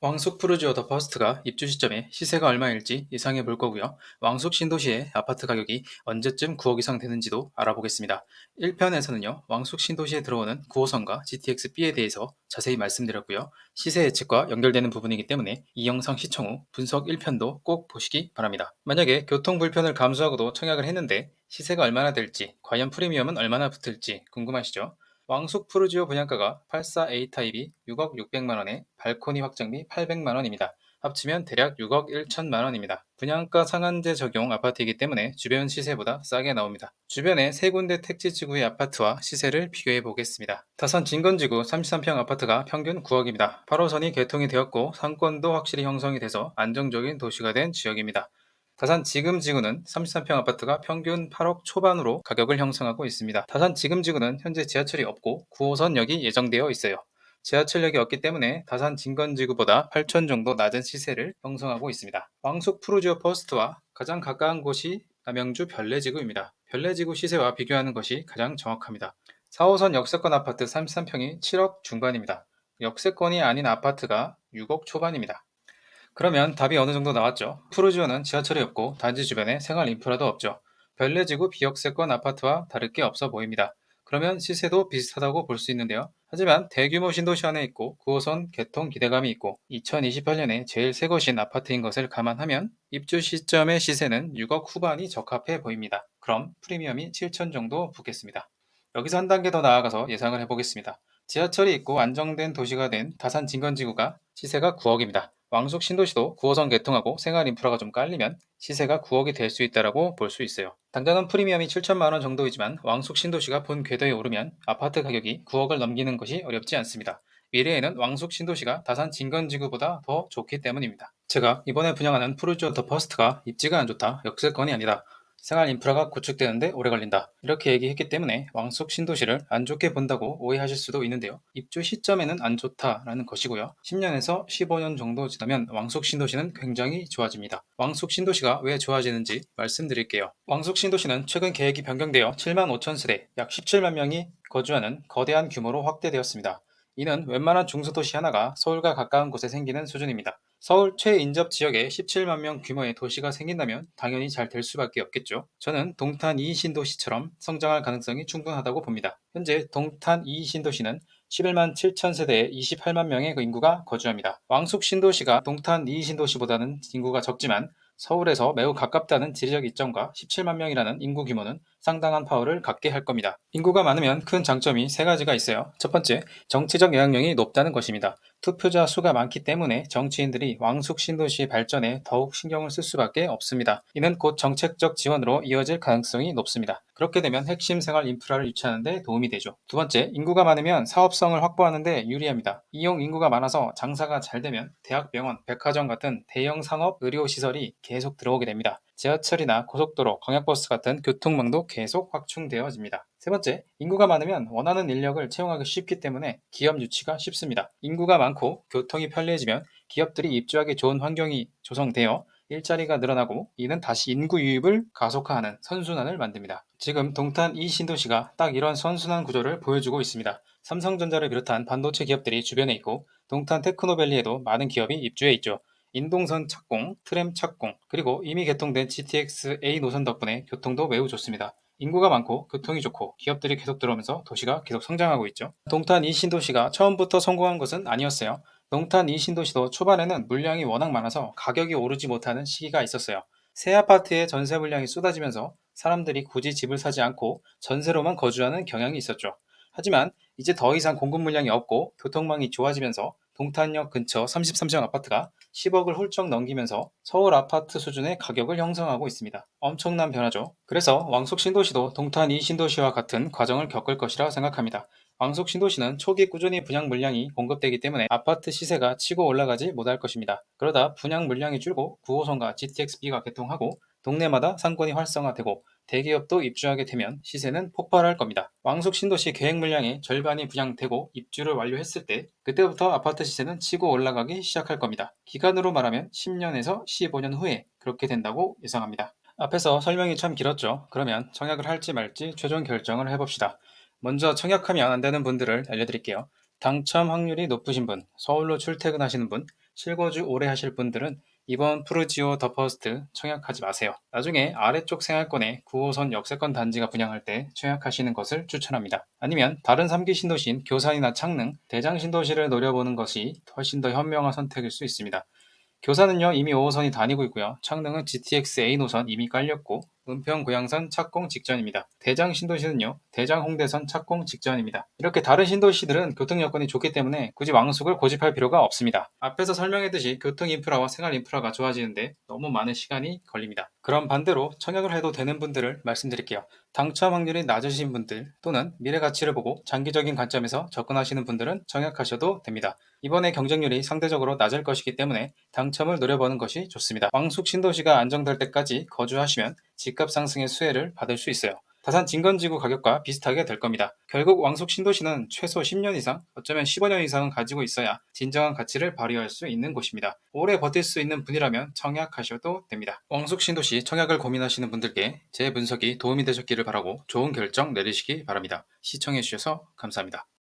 왕숙 푸르지오 더 퍼스트가 입주 시점에 시세가 얼마일지 예상해 볼 거고요. 왕숙 신도시의 아파트 가격이 언제쯤 9억 이상 되는지도 알아보겠습니다. 1편에서는요, 왕숙 신도시에 들어오는 9호선과 GTX-B에 대해서 자세히 말씀드렸고요. 시세 예측과 연결되는 부분이기 때문에 이 영상 시청 후 분석 1편도 꼭 보시기 바랍니다. 만약에 교통 불편을 감수하고도 청약을 했는데 시세가 얼마나 될지, 과연 프리미엄은 얼마나 붙을지 궁금하시죠? 왕숙 푸르지오 분양가가 84A 타입이 6억 600만원에 발코니 확장비 800만원입니다. 합치면 대략 6억 1천만원입니다. 분양가 상한제 적용 아파트이기 때문에 주변 시세보다 싸게 나옵니다. 주변에 세 군데 택지지구의 아파트와 시세를 비교해 보겠습니다. 다산 진건지구 33평 아파트가 평균 9억입니다. 8호선이 개통이 되었고 상권도 확실히 형성이 돼서 안정적인 도시가 된 지역입니다. 다산 지금지구는 33평 아파트가 평균 8억 초반으로 가격을 형성하고 있습니다. 다산 지금지구는 현재 지하철이 없고 9호선역이 예정되어 있어요. 지하철역이 없기 때문에 다산 진건지구보다 8천 정도 낮은 시세를 형성하고 있습니다. 왕숙 푸르지오 퍼스트와 가장 가까운 곳이 남양주 별내지구입니다. 별내지구 시세와 비교하는 것이 가장 정확합니다. 4호선 역세권 아파트 33평이 7억 중반입니다. 역세권이 아닌 아파트가 6억 초반입니다. 그러면 답이 어느 정도 나왔죠. 푸르지오는 지하철이 없고 단지 주변에 생활 인프라도 없죠. 별내지구 비역세권 아파트와 다를 게 없어 보입니다. 그러면 시세도 비슷하다고 볼 수 있는데요. 하지만 대규모 신도시 안에 있고 9호선 개통 기대감이 있고 2028년에 제일 새 것인 아파트인 것을 감안하면 입주 시점의 시세는 6억 후반이 적합해 보입니다. 그럼 프리미엄이 7천 정도 붙겠습니다. 여기서 한 단계 더 나아가서 예상을 해보겠습니다. 지하철이 있고 안정된 도시가 된 다산 진건지구가 시세가 9억입니다. 왕숙 신도시도 9호선 개통하고 생활 인프라가 좀 깔리면 시세가 9억이 될 수 있다고 볼 수 있어요. 당장은 프리미엄이 7천만 원 정도이지만 왕숙 신도시가 본 궤도에 오르면 아파트 가격이 9억을 넘기는 것이 어렵지 않습니다. 미래에는 왕숙 신도시가 다산 진건지구보다 더 좋기 때문입니다. 제가 이번에 분양하는 푸르지오 더 퍼스트가 입지가 안 좋다, 역세권이 아니다, 생활 인프라가 구축되는데 오래 걸린다, 이렇게 얘기했기 때문에 왕숙 신도시를 안 좋게 본다고 오해하실 수도 있는데요. 입주 시점에는 안 좋다라는 것이고요. 10년에서 15년 정도 지나면 왕숙 신도시는 굉장히 좋아집니다. 왕숙 신도시가 왜 좋아지는지 말씀드릴게요. 왕숙 신도시는 최근 계획이 변경되어 7만 5천 세대, 약 17만 명이 거주하는 거대한 규모로 확대되었습니다. 이는 웬만한 중소도시 하나가 서울과 가까운 곳에 생기는 수준입니다. 서울 최인접 지역에 17만 명 규모의 도시가 생긴다면 당연히 잘 될 수밖에 없겠죠. 저는 동탄 2 신도시처럼 성장할 가능성이 충분하다고 봅니다. 현재 동탄 2 신도시는 11만 7천 세대에 28만 명의 인구가 거주합니다. 왕숙 신도시가 동탄 2 신도시보다는 인구가 적지만 서울에서 매우 가깝다는 지리적 이점과 17만 명이라는 인구 규모는 상당한 파워를 갖게 할 겁니다. 인구가 많으면 큰 장점이 세 가지가 있어요. 첫 번째, 정치적 영향력이 높다는 것입니다. 투표자 수가 많기 때문에 정치인들이 왕숙 신도시 발전에 더욱 신경을 쓸 수밖에 없습니다. 이는 곧 정책적 지원으로 이어질 가능성이 높습니다. 그렇게 되면 핵심 생활 인프라를 유치하는 데 도움이 되죠. 두 번째, 인구가 많으면 사업성을 확보하는 데 유리합니다. 이용 인구가 많아서 장사가 잘 되면 대학, 병원, 백화점 같은 대형 상업, 의료시설이 계속 들어오게 됩니다. 지하철이나 고속도로, 광역버스 같은 교통망도 계속 확충되어집니다. 세 번째, 인구가 많으면 원하는 인력을 채용하기 쉽기 때문에 기업 유치가 쉽습니다. 인구가 많고 교통이 편리해지면 기업들이 입주하기 좋은 환경이 조성되어 일자리가 늘어나고 이는 다시 인구 유입을 가속화하는 선순환을 만듭니다. 지금 동탄 이 신도시가 딱 이런 선순환 구조를 보여주고 있습니다. 삼성전자를 비롯한 반도체 기업들이 주변에 있고 동탄 테크노밸리에도 많은 기업이 입주해 있죠. 인동선 착공, 트램 착공, 그리고 이미 개통된 GTX A 노선 덕분에 교통도 매우 좋습니다. 인구가 많고 교통이 좋고 기업들이 계속 들어오면서 도시가 계속 성장하고 있죠. 동탄 이 신도시가 처음부터 성공한 것은 아니었어요. 동탄 이 신도시도 초반에는 물량이 워낙 많아서 가격이 오르지 못하는 시기가 있었어요. 새 아파트에 전세 물량이 쏟아지면서 사람들이 굳이 집을 사지 않고 전세로만 거주하는 경향이 있었죠. 하지만 이제 더 이상 공급 물량이 없고 교통망이 좋아지면서 동탄역 근처 33층 아파트가 10억을 훌쩍 넘기면서 서울 아파트 수준의 가격을 형성하고 있습니다. 엄청난 변화죠. 그래서 왕숙 신도시도 동탄 이 신도시와 같은 과정을 겪을 것이라 생각합니다. 왕숙 신도시는 초기 꾸준히 분양 물량이 공급되기 때문에 아파트 시세가 치고 올라가지 못할 것입니다. 그러다 분양 물량이 줄고 9호선과 GTX-B가 개통하고 동네마다 상권이 활성화되고 대기업도 입주하게 되면 시세는 폭발할 겁니다. 왕숙 신도시 계획 물량의 절반이 분양되고 입주를 완료했을 때 그때부터 아파트 시세는 치고 올라가기 시작할 겁니다. 기간으로 말하면 10년에서 15년 후에 그렇게 된다고 예상합니다. 앞에서 설명이 참 길었죠. 그러면 청약을 할지 말지 최종 결정을 해봅시다. 먼저 청약하면 안 되는 분들을 알려드릴게요. 당첨 확률이 높으신 분, 서울로 출퇴근하시는 분, 실거주 오래 하실 분들은 이번 푸르지오 더 퍼스트 청약하지 마세요. 나중에 아래쪽 생활권에 9호선 역세권 단지가 분양할 때 청약하시는 것을 추천합니다. 아니면 다른 3기 신도시인 교산이나 창릉, 대장 신도시를 노려보는 것이 훨씬 더 현명한 선택일 수 있습니다. 교사는요 이미 5호선이 다니고 있고요. 창릉은 GTX A 노선 이미 깔렸고 은평 고양선 착공 직전입니다. 대장 신도시는요 대장 홍대선 착공 직전입니다. 이렇게 다른 신도시들은 교통 여건이 좋기 때문에 굳이 왕숙을 고집할 필요가 없습니다. 앞에서 설명했듯이 교통 인프라와 생활 인프라가 좋아지는데 너무 많은 시간이 걸립니다. 그럼 반대로 청약을 해도 되는 분들을 말씀드릴게요. 당첨 확률이 낮으신 분들 또는 미래 가치를 보고 장기적인 관점에서 접근하시는 분들은 청약하셔도 됩니다. 이번에 경쟁률이 상대적으로 낮을 것이기 때문에 당첨을 노려보는 것이 좋습니다. 왕숙 신도시가 안정될 때까지 거주하시면 집값 상승의 수혜를 받을 수 있어요. 다산 진건지구 가격과 비슷하게 될 겁니다. 결국 왕숙 신도시는 최소 10년 이상, 어쩌면 15년 이상은 가지고 있어야 진정한 가치를 발휘할 수 있는 곳입니다. 오래 버틸 수 있는 분이라면 청약하셔도 됩니다. 왕숙 신도시 청약을 고민하시는 분들께 제 분석이 도움이 되셨기를 바라고 좋은 결정 내리시기 바랍니다. 시청해주셔서 감사합니다.